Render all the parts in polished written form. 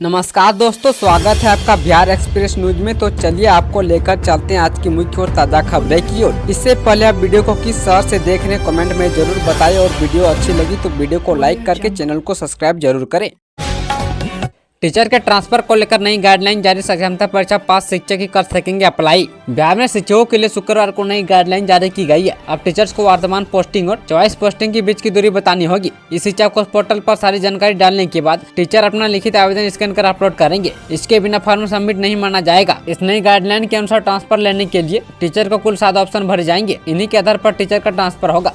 नमस्कार दोस्तों, स्वागत है आपका बिहार एक्सप्रेस न्यूज में। तो चलिए आपको लेकर चलते हैं आज की मुख्य और ताज़ा खबरें की ओर। इससे पहले आप वीडियो को किस शहर से देख रहे हैं कमेंट में जरूर बताएं और वीडियो अच्छी लगी तो वीडियो को लाइक करके चैनल को सब्सक्राइब जरूर करें। टीचर के ट्रांसफर को लेकर नई गाइडलाइन जारी। सक्षमता परीक्षा पास शिक्षक ही कर सकेंगे अप्लाई। बिहार में शिक्षकों के लिए शुक्रवार को नई गाइडलाइन जारी की गई है। अब टीचर्स को वर्तमान पोस्टिंग और चॉइस पोस्टिंग के बीच की दूरी बतानी होगी। इस शिक्षा कोष पोर्टल पर सारी जानकारी डालने के बाद टीचर अपना लिखित आवेदन स्कैन कर अपलोड करेंगे। इसके बिना फॉर्म सबमिट नहीं माना जाएगा। इस नई गाइडलाइन के अनुसार ट्रांसफर लेने के लिए टीचर को कुल 7 ऑप्शन भरे जाएंगे। इन्हीं के आधार पर टीचर का ट्रांसफर होगा।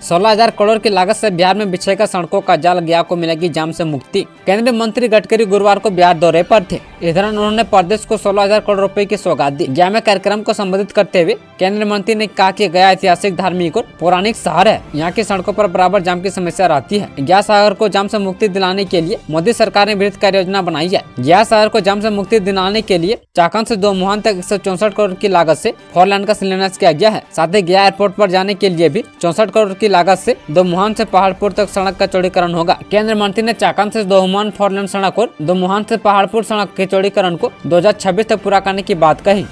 16,000 करोड़ की लागत से बिहार में बिछेगा सड़कों का जाल, गया को मिलेगी जाम से मुक्ति। केंद्रीय मंत्री गडकरी गुरुवार को बिहार दौरे पर थे। इस दौरान उन्होंने प्रदेश को 16,000 करोड़ रुपए की सौगात दी। गया में कार्यक्रम को संबोधित करते हुए केंद्रीय मंत्री ने कहा कि गया ऐतिहासिक, धार्मिक और पौराणिक शहर है। यहाँ की सड़कों पर बराबर जाम की समस्या रहती है। गया शहर को जाम से मुक्ति दिलाने के लिए मोदी सरकार ने विस्तृत कार्य योजना बनाई है। गया शहर को जाम से मुक्ति दिलाने के लिए चाकंद से दोमुहान तक 164 करोड़ की लागत से 4 लेन का शिलान्यास किया गया है। साथ ही गया एयरपोर्ट पर जाने के लिए भी 64 करोड़ की लागत से दोमुहान से पहाड़पुर तक सड़क का चौड़ीकरण होगा। केंद्रीय मंत्री ने चाकंद से दोमुहान 4 लेन सड़क और दोमुहान से पहाड़पुर सड़क के चौड़ीकरण को 2026 तक पूरा करने की बात कही।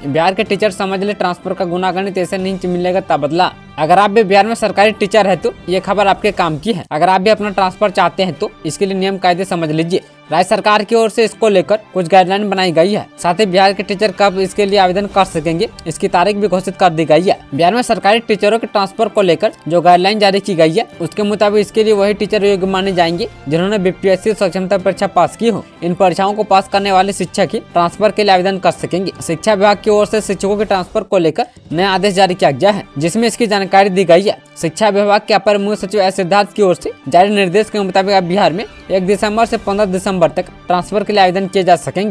बिहार के टीचर समझ ले, ट्रांसफर का गुनागणित ऐसे नहीं मिलेगा तबादला। अगर आप भी बिहार में सरकारी टीचर है तो ये खबर आपके काम की है। अगर आप भी अपना ट्रांसफर चाहते हैं तो इसके लिए नियम कायदे समझ लीजिए। राज्य सरकार की ओर से इसको लेकर कुछ गाइडलाइन बनाई गई है। साथ ही बिहार के टीचर कब इसके लिए आवेदन कर सकेंगे, इसकी तारीख भी घोषित कर दी गई है। बिहार में सरकारी टीचरों के ट्रांसफर को लेकर जो गाइडलाइन जारी की गई है उसके मुताबिक इसके लिए वही टीचर योग्य माने जाएंगे जिन्होंने बीपीएससी सक्षमता परीक्षा पास की हो। इन परीक्षाओं को पास करने वाले शिक्षक ही ट्रांसफर के लिए आवेदन कर सकेंगे। शिक्षा विभाग की ओर से शिक्षकों के ट्रांसफर को लेकर नया आदेश जारी किया गया है, जिसमें इसकी जानकारी दी गई है। शिक्षा विभाग के अपर मुख्य सचिव एस सिद्धार्थ की ओर से जारी निर्देश के मुताबिक अब बिहार में 1 दिसंबर से 15 दिसंबर तक ट्रांसफर के लिए आवेदन किए जा सकेंगे।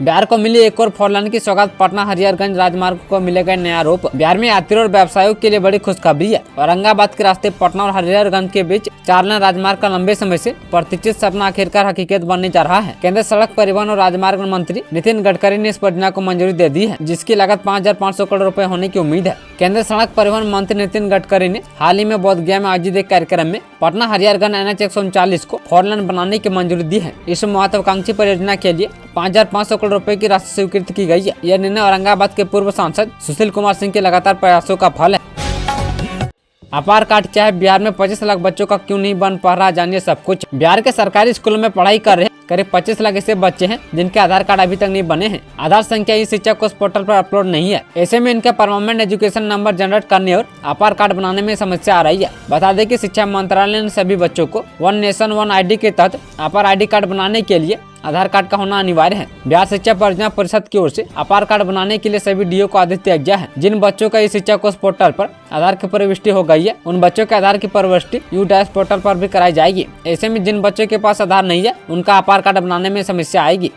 बिहार को मिली एक और 4 लेन की सौगात। पटना हरिहरगंज राजमार्ग को मिलेगा नया रूप। बिहार में यात्रियों और व्यवसायियों के लिए बड़ी खुशखबरी है। औरंगाबाद के रास्ते पटना और हरिहरगंज के बीच 4 लेन राजमार्ग का लंबे समय से प्रतीक्षित सपना आखिरकार हकीकत बनने जा रहा है। केंद्रीय सड़क परिवहन और राजमार्ग मंत्री नितिन गडकरी ने इस परियोजना को मंजूरी दे दी है, जिसकी लागत 5,500 करोड़ रुपए होने की उम्मीद है। केंद्रीय सड़क परिवहन मंत्री नितिन गडकरी ने हाल ही में बोधगया में आयोजित एक कार्यक्रम में पटना हरिहरगंज NH 139 को 4 लेन बनाने की मंजूरी दी है। इस महत्वाकांक्षी परियोजना के लिए 5,500 करोड़ रुपए की राशि स्वीकृत की गई है। यह निर्णय औरंगाबाद के पूर्व सांसद सुशील कुमार सिंह के लगातार प्रयासों का फल है। आधार कार्ड क्या है, बिहार में 25 लाख बच्चों का क्यों नहीं बन पा रहा, जानिए सब कुछ। बिहार के सरकारी स्कूलों में पढ़ाई कर रहे करीब 25 लाख ऐसे बच्चे हैं जिनके आधार कार्ड अभी तक नहीं बने हैं। आधार संख्या इस शिक्षा कोष पोर्टल पर अपलोड नहीं है। ऐसे में इनका परमानेंट एजुकेशन नंबर जनरेट करने और आधार कार्ड बनाने में समस्या आ रही है। बता दें कि शिक्षा मंत्रालय ने सभी बच्चों को 1 नेशन 1 ID के तहत आधार ID कार्ड बनाने के लिए आधार कार्ड का होना अनिवार्य है। बिहार शिक्षा परियोजना परिषद की ओर से आधार कार्ड बनाने के लिए सभी डीओ को आदेश दिया गया है। जिन बच्चों का इस शिक्षा कोष पोर्टल पर आधार की प्रविष्टि हो गई है उन बच्चों के आधार की प्रविष्टि यू-डैश पोर्टल पर भी कराई जाएगी। ऐसे में जिन बच्चों के पास आधार नहीं है उनका आधार कार्ड बनाने में समस्या आएगी।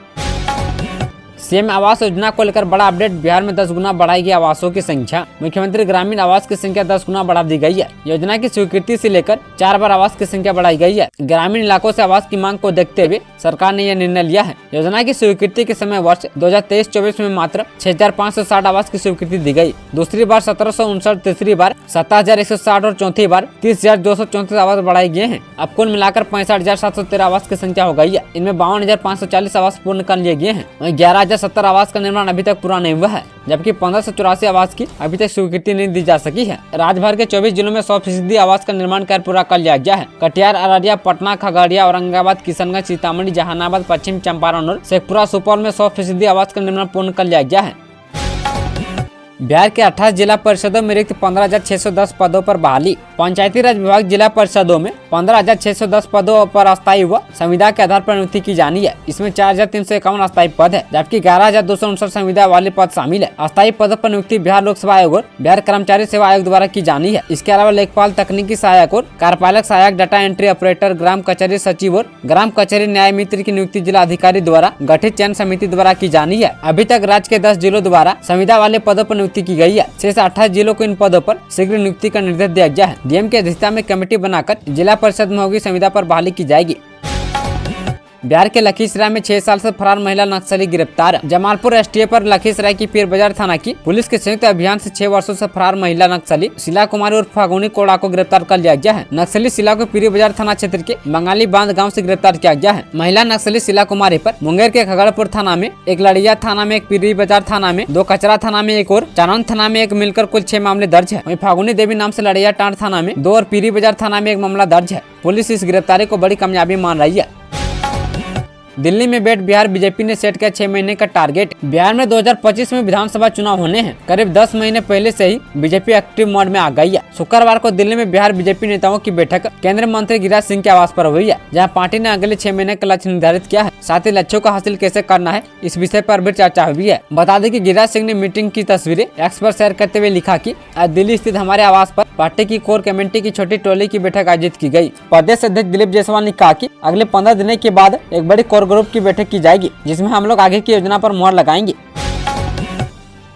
सीएम आवास योजना को लेकर बड़ा अपडेट। बिहार में 10 गुना बढ़ाएगी आवासों की संख्या। मुख्यमंत्री ग्रामीण आवास की संख्या 10 गुना बढ़ा दी गई है। योजना की स्वीकृति से लेकर 4 बार आवास की संख्या बढ़ाई गई है। ग्रामीण इलाकों से आवास की मांग को देखते हुए सरकार ने यह निर्णय लिया है। योजना की स्वीकृति के समय वर्ष 2023-24 में मात्र 6,560 आवास की स्वीकृति दी गई। दूसरी बार 1,759, तीसरी बार 17,160 और चौथी बार 30,234 आवास बढ़ाए गए हैं। अब कुल मिलाकर 65,713 आवास की संख्या हो गई है। इनमें 52,540 आवास पूर्ण कर लिए गए हैं। वहीं 11,070 आवास का निर्माण अभी तक पूरा नहीं हुआ है, जबकि 1584 आवास की अभी तक स्वीकृति नहीं दी जा सकी है। राज्य भर के 24 जिलों में 100% आवास का निर्माण कार्य पूरा कर लिया गया है। कटिहार, अररिया, पटना, खगड़िया, औरंगाबाद, किशनगंज, सीतामढ़ी, जहानाबाद, पश्चिम चंपारण और शेखपुरा, सुपौल में 100% आवास का निर्माण पूर्ण कर लिया गया है। बिहार के 28 जिला परिषदों में रिक्त 15,610 पदों पर बहाली। पंचायती राज विभाग जिला परिषदों में 15,610 पदों पर अस्थायी व संविदा के आधार पर नियुक्ति की जानी है। इसमें 4,351 अस्थायी पद है, जबकि 11,259 संविदा वाले पद शामिल है। अस्थायी पदों पर नियुक्ति बिहार लोक सेवा आयोग और बिहार कर्मचारी सेवा आयोग द्वारा की जानी है। इसके अलावा लेखपाल, तकनीकी सहायक और कार्यपालक सहायक, डाटा एंट्री ऑपरेटर, ग्राम कचहरी सचिव और ग्राम कचहरी न्याय मित्र की नियुक्ति जिला अधिकारी द्वारा गठित चयन समिति द्वारा की जानी है। अभी तक राज्य के 10 जिलों द्वारा संविदा वाले पदों पर नियुक्ति की गई है। शेष 28 जिलों को इन पदों पर शीघ्र नियुक्ति का निर्देश दिया गया है। डीएम की अध्यक्षता में कमेटी बनाकर जिला परिषद में होगी संविदा पर बहाली की जाएगी। बिहार के लखीसराय में 6 साल से फरार महिला नक्सली गिरफ्तार। जमालपुर एसटीएफ पर लखीसराय की पीर बाजार थाना की पुलिस के संयुक्त अभियान से 6 वर्षों से फरार महिला नक्सली शिला कुमारी और फागुनी कोड़ा को गिरफ्तार कर लिया गया है। नक्सली शिला को पीर बाजार थाना क्षेत्र के बंगाली बांध गाँव से गिरफ्तार किया गया है। महिला नक्सली शिला कुमारी पर मुंगेर के खगड़पुर थाना में एक, लड़िया थाना में एक, पीरी बाजार थाना में 2, कचरा थाना में एक और चानन थाना में एक मिलकर कुल 6 मामले दर्ज है। वहीं फागुनी देवी नाम से लड़िया टांड थाना में 2 और पीरी बाजार थाना में 1 मामला दर्ज है। पुलिस इस गिरफ्तारी को बड़ी कामयाबी मान रही है। दिल्ली में बैठ बिहार बीजेपी ने सेट किया 6 महीने का टारगेट। बिहार में 2025 में विधानसभा चुनाव होने हैं। करीब 10 महीने पहले से ही बीजेपी एक्टिव मोड में आ गई है। शुक्रवार को दिल्ली में बिहार बीजेपी नेताओं की बैठक केंद्रीय मंत्री गिरिराज सिंह के आवास पर हुई है, जहां पार्टी ने अगले 6 महीने का लक्ष्य निर्धारित किया है। साथ ही लक्ष्यों को हासिल कैसे करना है इस विषय पर भी चर्चा हुई है। बता दें कि गिरिराज सिंह ने मीटिंग की तस्वीरें एक्स पर शेयर करते हुए लिखा कि आज दिल्ली स्थित हमारे आवास पर पार्टी की कोर कमेटी की छोटी टोली की बैठक आयोजित की गई। प्रदेश अध्यक्ष दिलीप जायसवाल ने कहा कि अगले 15 दिनों के बाद एक बड़ी कोर ग्रुप की बैठक की जाएगी, जिसमें हम लोग आगे की योजना पर मुहर लगाएंगे।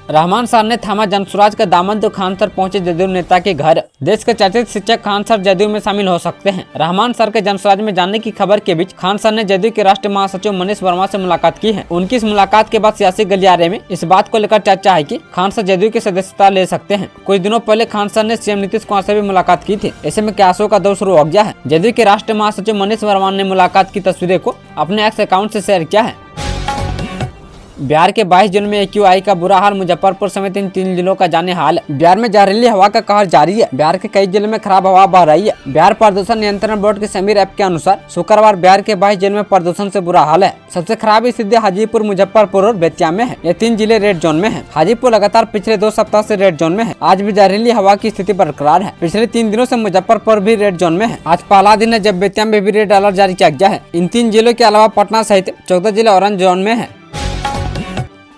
रहमान सर ने थामा जनसुराज का दामन तो खान सर पहुंचे जदयू नेता के घर। देश के चर्चित शिक्षक खान सर जदयू में शामिल हो सकते हैं। रहमान सर के जनसुराज में जाने की खबर के बीच खान सर ने जदयू के राष्ट्रीय महासचिव मनीष वर्मा से मुलाकात की है। उनकी इस मुलाकात के बाद सियासी गलियारे में इस बात को लेकर चर्चा है कि खान सर जदयू की सदस्यता ले सकते हैं। कुछ दिनों पहले खान सर ने सीएम नीतीश कुमार से भी मुलाकात की थी। ऐसे में क्यासों का दौर शुरू हो गया है। जदयू के राष्ट्रीय महासचिव मनीष वर्मा ने मुलाकात की तस्वीरें को अपने एक्स अकाउंट से शेयर किया है। बिहार के 22 जिलों में AQI का बुरा हाल, मुजफ्फरपुर समेत इन 3 जिलों का जाने हाल। बिहार में जहरीली हवा का कहर जारी है। बिहार के कई जिलों में खराब हवा बह रही है। बिहार प्रदूषण नियंत्रण बोर्ड के समीर ऐप के अनुसार शुक्रवार बिहार के 22 जिलों में प्रदूषण से बुरा हाल है। सबसे खराब स्थिति हाजीपुर, मुजफ्फरपुर और बेतिया में है। ये 3 जिले रेड जोन में है। हाजीपुर लगातार पिछले 2 सप्ताह से रेड जोन में है। आज भी जहरीली हवा की स्थिति बरकरार है। पिछले 3 दिनों से मुजफ्फरपुर भी रेड जोन में है। आज पहला दिन है जब बेतिया में भी रेड अलर्ट जारी किया गया है। इन 3 जिलों के अलावा पटना सहित 14 जिले ऑरेंज जोन में है।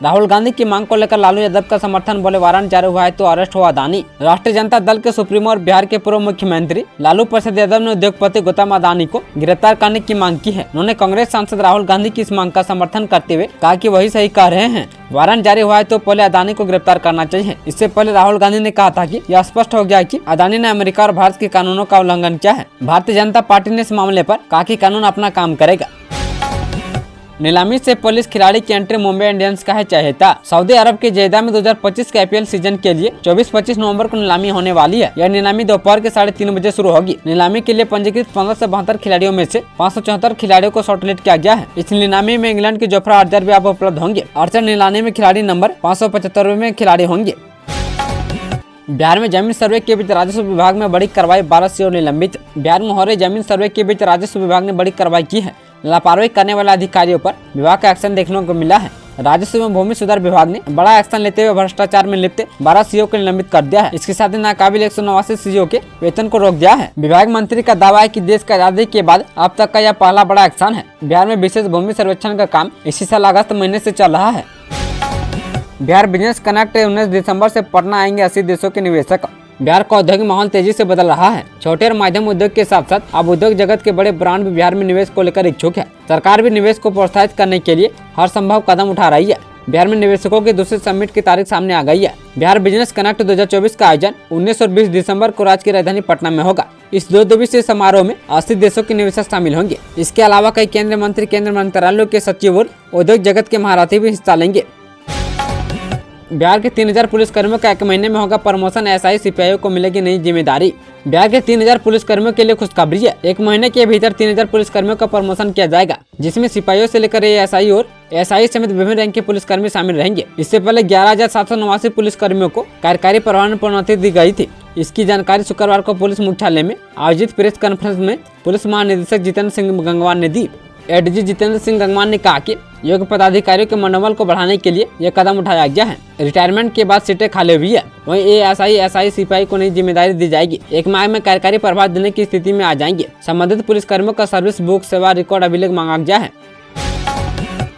राहुल गांधी की मांग को लेकर लालू यादव का समर्थन, बोले वारंट जारी हुआ है तो अरेस्ट हुआ अदानी। राष्ट्रीय जनता दल के सुप्रीमो और बिहार के पूर्व मुख्यमंत्री लालू प्रसाद यादव ने उद्योगपति गौतम अदानी को गिरफ्तार करने की मांग की है। उन्होंने कांग्रेस सांसद राहुल गांधी की इस मांग का समर्थन करते हुए कहा कि वही सही कह रहे हैं। वारंट जारी हुआ है तो पहले अदानी को गिरफ्तार करना चाहिए। इससे पहले राहुल गांधी ने कहा था कि यह स्पष्ट हो गया कि अदानी ने अमेरिका और भारत के कानूनों का उल्लंघन किया है। भारतीय जनता पार्टी ने इस मामले पर कहा कि कानून अपना काम करेगा। नीलामी से पुलिस खिलाड़ी की एंट्री, मुंबई इंडियंस का है चहेता। सऊदी अरब के जेदा में 2025 के IPL सीजन के लिए 24-25 नवंबर को नीलामी होने वाली है। यह नीलामी दोपहर के 3:30 बजे शुरू होगी। नीलामी के लिए पंजीकृत 15 से 72 खिलाड़ियों में से 574 खिलाड़ियों को शॉर्टलिस्ट किया गया है। इस नीलामी में इंग्लैंड के जोफ्रा आर्चर भी आप उपलब्ध होंगे। आर्चर नीलामी में खिलाड़ी नंबर 575 में खिलाड़ी होंगे। बिहार में जमीन सर्वे के बीच राजस्व विभाग में बड़ी कार्रवाई, 12 CO निलंबित। बिहार में हो रहे जमीन सर्वे के बीच राजस्व विभाग ने बड़ी कार्रवाई की है। लापरवाही करने वाले अधिकारियों पर विभाग का एक्शन देखने को मिला है। राजस्व एवं भूमि सुधार विभाग ने बड़ा एक्शन लेते हुए भ्रष्टाचार में लिप्त 12 CO को निलंबित कर दिया है। इसके साथ ही नाकाबिल 189 CO के वेतन को रोक दिया है। विभाग मंत्री का दावा है कि देश की आजादी के बाद अब तक का यह पहला बड़ा एक्शन है। बिहार में विशेष भूमि सर्वेक्षण का काम इसी साल अगस्त महीने से चल रहा है। बिहार बिजनेस कनेक्ट 19 दिसंबर से पटना आएंगे 80 देशों के निवेशक। बिहार का औद्योगिक माहौल तेजी से बदल रहा है। छोटे और मध्यम उद्योग के साथ साथ अब उद्योग जगत के बड़े ब्रांड भी बिहार में निवेश को लेकर इच्छुक है। सरकार भी निवेश को प्रोत्साहित करने के लिए हर संभव कदम उठा रही है। बिहार में निवेशकों की दूसरे समिट की तारीख सामने आ गई है। बिहार बिजनेस कनेक्ट 2024 का आयोजन 19 और 20 दिसंबर को राज्य की राजधानी पटना में होगा। इस 2 दिवसीय समारोह में 80 देशों के निवेशक शामिल होंगे। इसके अलावा कई केंद्रीय मंत्री, केंद्र मंत्रालयों के सचिव और उद्योग जगत के महारथी भी हिस्सा लेंगे। बिहार के 3000 पुलिसकर्मियों का 1 महीने में होगा प्रमोशन, SI सिपाहियों को मिलेगी नई जिम्मेदारी। बिहार के 3000 पुलिसकर्मियों के लिए खुशखबरी है। 1 महीने के भीतर 3000 पुलिसकर्मियों का प्रमोशन किया जाएगा, जिसमें सिपाहियों से लेकर ASI और SI समेत विभिन्न रैंक के पुलिसकर्मी शामिल रहेंगे। इससे पहले 11,789 पुलिसकर्मियों को कार्यकारी प्रभार में प्रोन्नति दी गई थी। इसकी जानकारी शुक्रवार को पुलिस मुख्यालय में आयोजित प्रेस कॉन्फ्रेंस में पुलिस महानिदेशक जितेंद्र सिंह गंगवार ने दी। ADG जितेंद्र सिंह गंगवार ने कहा कि योग्य पदाधिकारियों के मनोबल को बढ़ाने के लिए यह कदम उठाया गया है। रिटायरमेंट के बाद सीटें खाली हुई है। वहीं ASI SI सिपाही को नई जिम्मेदारी दी जाएगी। 1 माह में कार्यकारी प्रभार देने की स्थिति में आ जाएंगे। संबंधित पुलिसकर्मियों का सर्विस बुक, सेवा रिकॉर्ड अभिलेख मांगा गया है।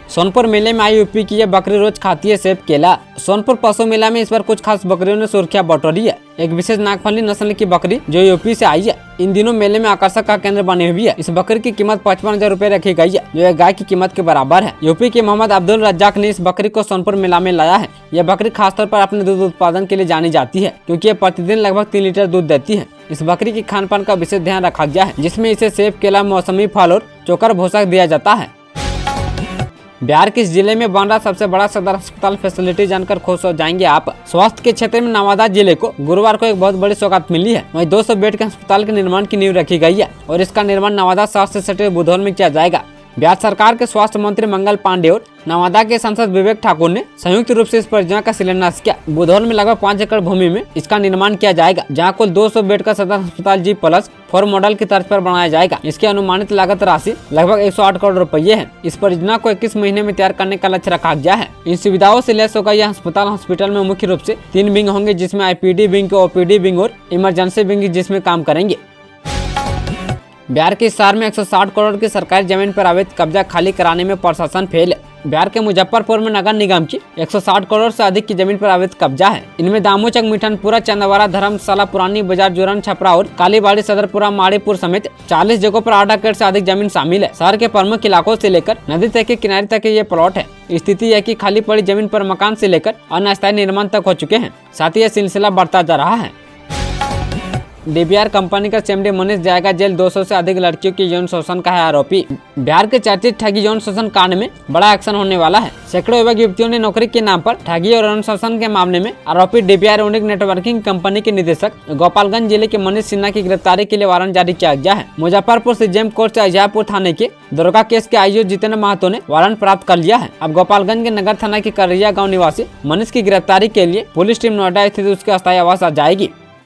सोनपुर मेले में आई यूपी की यह बकरी रोज खाती है सेब केला। सोनपुर पशु मेला में इस बार कुछ खास बकरियों ने सुर्खियां बटोरी है। एक विशेष नागफली नस्ल की बकरी जो यूपी से आई है, इन दिनों मेले में आकर्षक का केंद्र बनी हुई है। इस बकरी की कीमत 55,000 रुपए रखी गई है, जो एक गाय की कीमत के बराबर है। यूपी के मोहम्मद अब्दुल रज्जाक ने इस बकरी को सोनपुर मेला में लाया है। यह बकरी खासतौर पर अपने दूध उत्पादन के लिए जानी जाती है, क्योंकि यह प्रतिदिन लगभग 3 लीटर दूध देती है। इस बकरी की खान पान का विशेष ध्यान रखा गया है, जिसमें इसे सेब, केला, मौसमी फल और चोकर भूसा दिया जाता है। बिहार के इस जिले में बन रहा सबसे बड़ा सदर अस्पताल फैसिलिटी जानकर खुश हो जाएंगे आप। स्वास्थ्य के क्षेत्र में नवादा जिले को गुरुवार को एक बहुत बड़ी सौगात मिली है। वहीं 200 बेड के अस्पताल के निर्माण की नींव रखी गई है और इसका निर्माण नवादा शहर से सटे बुधौल में किया जाएगा। बिहार सरकार के स्वास्थ्य मंत्री मंगल पांडे और नवादा के सांसद विवेक ठाकुर ने संयुक्त रूप से इस परियोजना का शिलान्यास किया। बुधौल में लगभग 5 एकड़ भूमि में इसका निर्माण किया जाएगा, जहां कुल 200 बेड का सदर अस्पताल G+4 मॉडल की तर्ज पर बनाया जाएगा। इसकी अनुमानित लागत राशि लगभग 108 करोड़ रुपये है। इस परियोजना को 21 महीने में तैयार करने का लक्ष्य रखा गया है। इन सुविधाओं से लैस होगा यह अस्पताल। हॉस्पिटल में मुख्य रूप से 3 विंग होंगे, जिसमें IPD विंग, OPD विंग और इमरजेंसी विंग जिसमें काम करेंगे। बिहार के शहर में 160 करोड़ की सरकारी जमीन पर अवैध कब्जा खाली कराने में प्रशासन फेल है। बिहार के मुजफ्फरपुर में नगर निगम की 160 करोड़ से अधिक की जमीन पर अवैध कब्जा है। इनमें दामोचक, मिठनपुरा, चंदवारा, धर्मशाला, पुरानी बाजार, जोरन, छपरा और कालीबाड़ी, सदरपुरा, माड़ीपुर समेत 40 जगहों पर 8 एकड़ से अधिक जमीन शामिल है। शहर के प्रमुख इलाकों से लेकर नदी तक के किनारे तक ये प्लॉट है। स्थिति यह कि खाली पड़ी जमीन पर मकान से लेकर अन्य अस्थायी निर्माण तक हो चुके हैं। साथ ही यह सिलसिला बढ़ता जा रहा है। DBR कंपनी का CMD मनीष जाएगा जेल। 200 से अधिक लड़कियों की यौन शोषण का है आरोपी। बिहार के चर्चित ठगी यौन शोषण कांड में बड़ा एक्शन होने वाला है। सैकड़ों युवक युवतियों ने नौकरी के नाम पर ठगी और यौन शोषण के मामले में आरोपी DBR यूनिक नेटवर्किंग कंपनी के निदेशक गोपालगंज जिले के मनीष सिन्हा की गिरफ्तारी के लिए वारंट जारी किया गया है। मुजफ्फरपुर से जेम कोर्ट से अजयपुर थाने के दुर्गा केस के IO जितेंद्र महतो ने वारंट प्राप्त कर लिया है। अब गोपालगंज के नगर थाना के करैया गाँव निवासी मनीष की गिरफ्तारी के लिए पुलिस टीम नोएडा स्थित उसके अस्थायी आवास आ जाएगी।